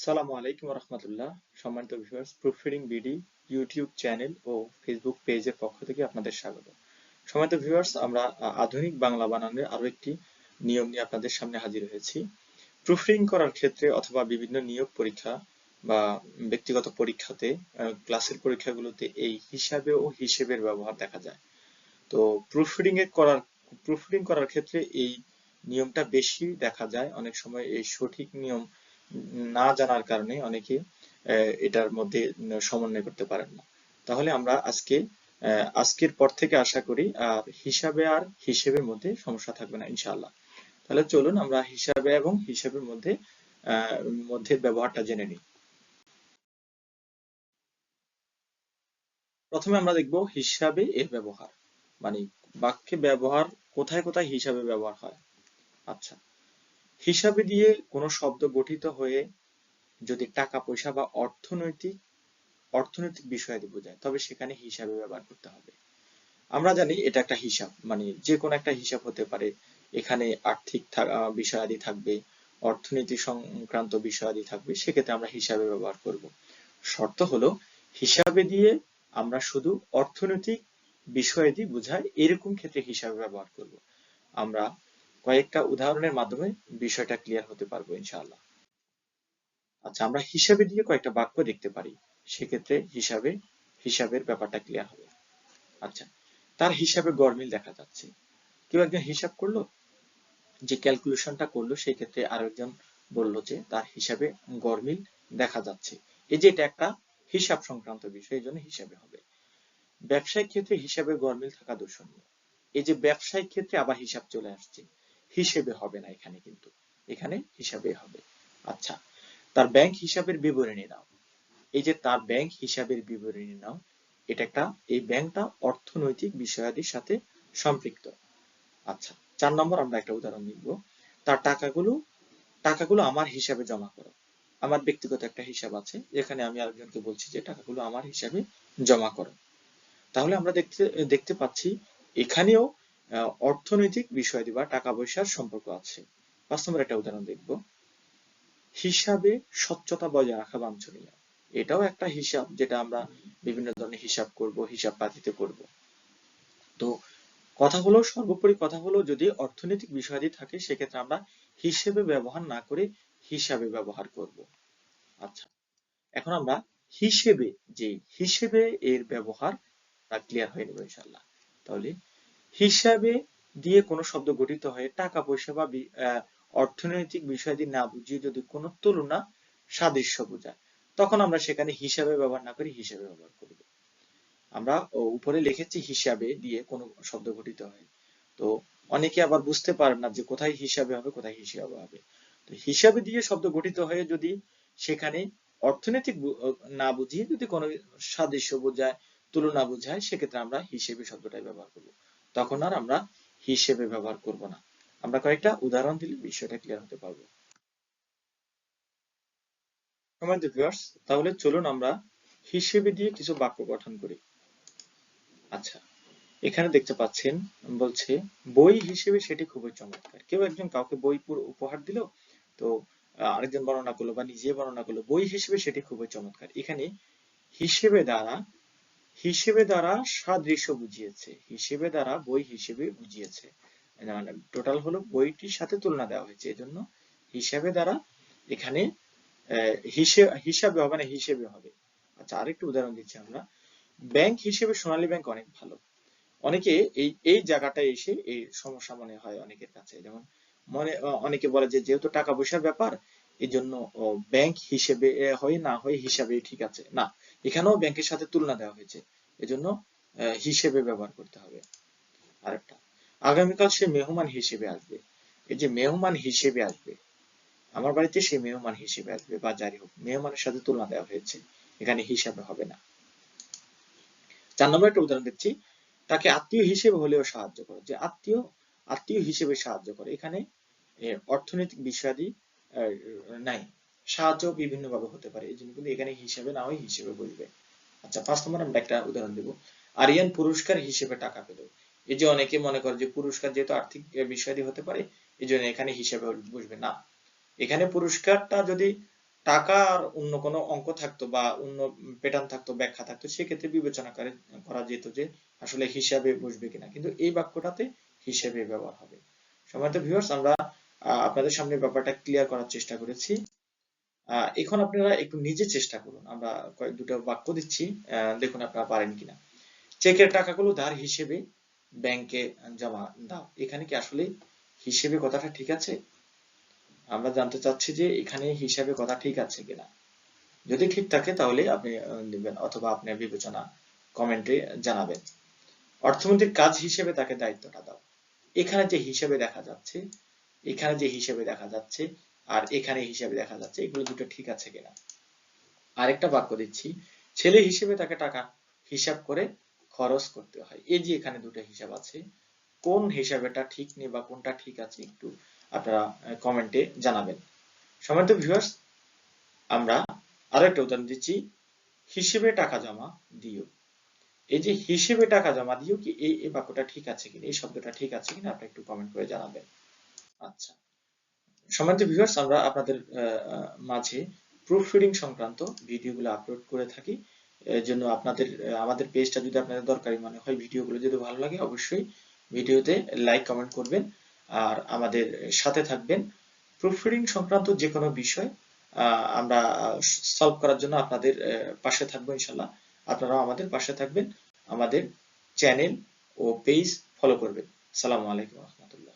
সালামু আলাইকুম রহমতুল্লাহ। সম্মানিত viewers, proofreading BD YouTube channel ও ফেসবুক পেজের পক্ষ থেকে আপনাদের স্বাগত। সম্মানিত ভিউয়ার্স, আমরা আধুনিক বাংলা বানানের আরো একটি নিয়ম নিয়ে আপনাদের সামনে হাজির হয়েছি। প্রুফরিডিং করার ক্ষেত্রে অথবা বিভিন্ন নিয়োগ পরীক্ষা বা ব্যক্তিগত পরীক্ষাতে ক্লাসের পরীক্ষাগুলোতে এই হিসাবে ও হিসেবের ব্যবহার দেখা যায়। তো প্রুফরিডিং করার ক্ষেত্রে এই নিয়মটা বেশি দেখা যায়। অনেক সময় এই সঠিক নিয়ম না জানার কারণে অনেকে এটার মধ্যে সমন্বয় করতে পারেন না। তাহলে আমরা আজকের পর থেকে আশা করি আর হিসেবের মধ্যে সমস্যা থাকবে না ইনশাআল্লাহ। তাহলে চলুন আমরা হিসাবে এবং হিসেবের মধ্যে ব্যবহারটা জেনে নিই। প্রথমে আমরা দেখব হিসাবে এর ব্যবহার, মানে বাক্যে ব্যবহার কোথায় কোথায় হিসাবে ব্যবহার হয়। আচ্ছা, হিসাবে দিয়ে কোনো শব্দ গঠিত হয়ে যদি টাকা পয়সা বা অর্থনৈতিক বিষয়াদি বোঝায় তবে সেখানে হিসাবে ব্যবহার করতে হবে। আমরা জানি এটা একটা হিসাব, মানে যে কোনো একটা হিসাব হতে পারে। এখানে আর্থিক বিষয়াদি থাকবে, অর্থনীতি সংক্রান্ত বিষয়াদি থাকবে, সেক্ষেত্রে আমরা হিসাবে ব্যবহার করব। শর্ত হলো হিসাবে দিয়ে আমরা শুধু অর্থনৈতিক বিষয়াদি বোঝায় এরকম ক্ষেত্রে হিসাবে ব্যবহার করব। আমরা কয়েকটা উদাহরণের মাধ্যমে বিষয়টা ক্লিয়ার হতে পারবো ইনশাআল্লাহ। আচ্ছা, আমরা হিসাবে দিয়ে কয়েকটা বাক্য দেখতে পারি, সেক্ষেত্রে হিসাবের ব্যাপারটা ক্লিয়ার হবে। আচ্ছা, তার হিসাবে গরমিল দেখা যাচ্ছে। কেউ একজন হিসাব করলো, যে ক্যালকুলেশনটা করলো, সেই ক্ষেত্রে আরেকজন বলল যে তার হিসাবে গরমিল দেখা যাচ্ছে। এই যে এটা একটা হিসাব সংক্রান্ত বিষয়, এই জন্য হিসাবে হবে। ব্যবসায়িক ক্ষেত্রে হিসাবে গরমিল থাকা দর্শনীয়। এই যে ব্যবসায়িক ক্ষেত্রে আবার হিসাব চলে আসছে, হিসেবে হবে না এখানে, কিন্তু এখানে হিসাবে হবে। আচ্ছা, তার ব্যাংক হিসাবের বিবরণী নাও। এই যে তার ব্যাংক হিসাবের বিবরণী নাও, এই ব্যাংকটা অর্থনৈতিক বিষয়াদির সাথে সম্পৃক্ত। আচ্ছা, 4 নম্বর আমরা একটা উদাহরণ নিব। তার টাকাগুলো আমার হিসাবে জমা করো। আমার ব্যক্তিগত একটা হিসাব আছে, যেখানে আমি আরেকজনকে বলছি যে টাকাগুলো আমার হিসাবে জমা করো। তাহলে আমরা দেখতে পাচ্ছি এখানেও অর্থনৈতিক বিষয়াদি বা টাকা পয়সার সম্পর্ক আছে। 5 নম্বর একটা উদাহরণ দেখব। হিসাবে স্বচ্ছতা বজায় রাখা বাঞ্ছনীয়। এটাও একটা হিসাব, যেটা আমরা বিভিন্ন ধরনের হিসাব করব, হিসাব পাতিতে করব। তো সর্বোপরি কথা হলো, যদি অর্থনৈতিক বিষয়াদি থাকে সেক্ষেত্রে আমরা হিসেবে ব্যবহার না করে হিসাবে ব্যবহার করব। আচ্ছা, এখন আমরা হিসেবে হিসেবে এর ব্যবহার ক্লিয়ার হয়ে নেব ইনশাআল্লাহ। তাহলে হিসাবে দিয়ে কোনো শব্দ গঠিত হয়ে টাকা পয়সা বা অর্থনৈতিক বিষয়াদি না বুঝিয়ে যদি কোনো তুলনা সাদৃশ্য বোঝায়, তখন আমরা সেখানে হিসাবে ব্যবহার না করে হিসেবে ব্যবহার করব। আমরা উপরে লিখেছি হিসাবে দিয়ে কোনো শব্দ গঠিত হয়। তো অনেকে আবার বুঝতে পারেন না যে কোথায় হিসাবে হবে, কোথায় হিসাবে হবে। তো হিসাবে দিয়ে শব্দ গঠিত হয়ে যদি সেখানে অর্থনৈতিক না বুঝিয়ে যদি কোনো সাদৃশ্য বোঝায়, তুলনা বোঝায়, সেক্ষেত্রে আমরা হিসেবে শব্দটাই ব্যবহার করব। তখন আর আমরা হিসেবে ব্যবহার করব না। আমরা কয়েকটা উদাহরণ দিলে বিষয়টা ক্লিয়ার হতে পারবো। সম্মানিত ভিউয়ার্স, তাহলে চলুন আমরা হিসেবে দিয়ে কিছু বাক্য গঠন করি। আচ্ছা, এখানে দেখতে পাচ্ছেন বলছে বই হিসেবে সেটি খুবই চমৎকার। কেউ একজন কাউকে বই উপহার দিল, তো আরেকজন বর্ণনা করলো বা নিজে বর্ণনা করলো, বই হিসেবে সেটি খুবই চমৎকার। এখানে হিসেবে দ্বারা সাদৃশ্য বুঝিয়েছে, হিসেবে দ্বারা বই হিসেবে বুঝিয়েছে, মানে টোটাল হলো বইটির সাথে তুলনা দেওয়া হয়েছে, এজন্য হিসেবে দ্বারা এখানে হিসাবে হবে না, হিসেবে হবে। আচ্ছা, আরেকটু উদাহরণ দিচ্ছি আমরা। ব্যাংক হিসেবে সোনালী ব্যাংক অনেক ভালো। অনেকে এই জায়গাটায় এসে এই সমস্যা মনে হয় অনেকের কাছে, যেমন অনেকে বলে যে যেহেতু টাকা পয়সার ব্যাপার, এই জন্য ব্যাংক হিসেবে হয় না হয় হিসাবে ঠিক আছে না, এখানেও ব্যাংকের সাথে তুলনা দেওয়া হয়েছে, এজন্য হিসেবে ব্যবহার করতে হবে। আরেকটা, আগামীকাল সে মেহমান হিসেবে আসবে। এই যে মেহমান হিসেবে আসবে, আমার বাড়িতে সে মেহমান হিসেবে আসবে, বা যাই হোক, মেহমানের সাথে তুলনা দেওয়া হয়েছে, এখানে হিসাবে হবে না। 4 নম্বর একটা উদাহরণ দিচ্ছি। তাকে আত্মীয় হিসেবে হলেও সাহায্য করো। যে আত্মীয় হিসেবে সাহায্য করে, এখানে অর্থনৈতিক বিষয়াদি নাই, সাহায্য বিভিন্ন ভাবে হতে পারে, এই জন্য কিন্তু এখানে হিসেবে না হয় হিসেবে বলবে। আচ্ছা, 5 নম্বর আমরা একটা উদাহরণ দেব। আরিয়ান পুরস্কার হিসেবে টাকা পেল। এই যে অনেকে মনে করে যে পুরস্কার যেহেতু আর্থিক বিষয়াদি হতে পারে, এই জন্য এখানে হিসেবে বসবে না। এখানে পুরস্কারটা যদি টাকা আর অন্য কোনো অঙ্ক থাকতো বা অন্য প্যাটার্ন থাকতো, ব্যাখ্যা থাকতো, সেক্ষেত্রে বিবেচনা করা যেত যে আসলে হিসাবে বসবে কিনা, কিন্তু এই বাক্যটাতে হিসেবে ব্যবহার হবে। সম্মানিত ভিউয়ার্স, আমরা আপনাদের সামনে ব্যাপারটা ক্লিয়ার করার চেষ্টা করেছি। এখন আপনারা একটু নিজে চেষ্টা করুন। আমরা দুটো বাক্য দিচ্ছি, দেখুন আপনারা পারেন কিনা। চেকের টাকাগুলো ধার হিসেবে ব্যাংকে জমা দাও। এখানে কি আসলে হিসেবে কথাটা ঠিক আছে? আমরা জানতে চাচ্ছি যে এখানে হিসাবে কথা ঠিক আছে কিনা। যদি ঠিক থাকে তাহলে আপনি দিবেন, অথবা আপনি বিবেচনা কমেন্টে জানাবেন। অর্থমন্ত্রীর কাজ হিসেবে তাকে দায়িত্বটা দাও। এখানে যে হিসেবে দেখা যাচ্ছে, এখানে যে হিসেবে দেখা যাচ্ছে আর এখানে হিসেবে দেখা যাচ্ছে, এগুলো দুটো ঠিক আছে কিনা। আরেকটা বাক্য দিচ্ছি, ছেলে হিসেবে তাকে টাকা হিসাব করে খরচ করতে হয়। এই যে এখানে দুটো হিসাব আছে, কোন হিসাবেটা ঠিক নেই বা কোনটা ঠিক আছে, একটু আপনারা কমেন্টে জানাবেন। সম্মানিত ভিউয়ার্স, আমরা আরো একটা উদাহরণ দিচ্ছি, হিসেবে টাকা জমা দিও। এই যে হিসেবে টাকা জমা দিও, কি এই বাক্যটা ঠিক আছে কিনা, এই শব্দটা ঠিক আছে কিনা, আপনি একটু কমেন্ট করে জানাবেন। আচ্ছা, সম্মানিত ভিউয়ার্স, আমরা আপনাদের মাঝে প্রুফ রিডিং সংক্রান্ত ভিডিওগুলো আপলোড করে থাকি। এর জন্য আপনাদের আমাদের পেজটা যদি আপনাদের দরকারি মনে হয়, ভিডিওগুলো যদি ভালো লাগে, অবশ্যই ভিডিওতে লাইক কমেন্ট করবেন আর আমাদের সাথে থাকবেন। প্রুফ রিডিং সংক্রান্ত যে কোনো বিষয় আমরা সলভ করার জন্য আপনাদের পাশে থাকবো ইনশাল্লাহ। আপনারাও আমাদের পাশে থাকবেন, আমাদের চ্যানেল ও পেজ ফলো করবেন। আসসালামু আলাইকুম রহমতুল্লাহ।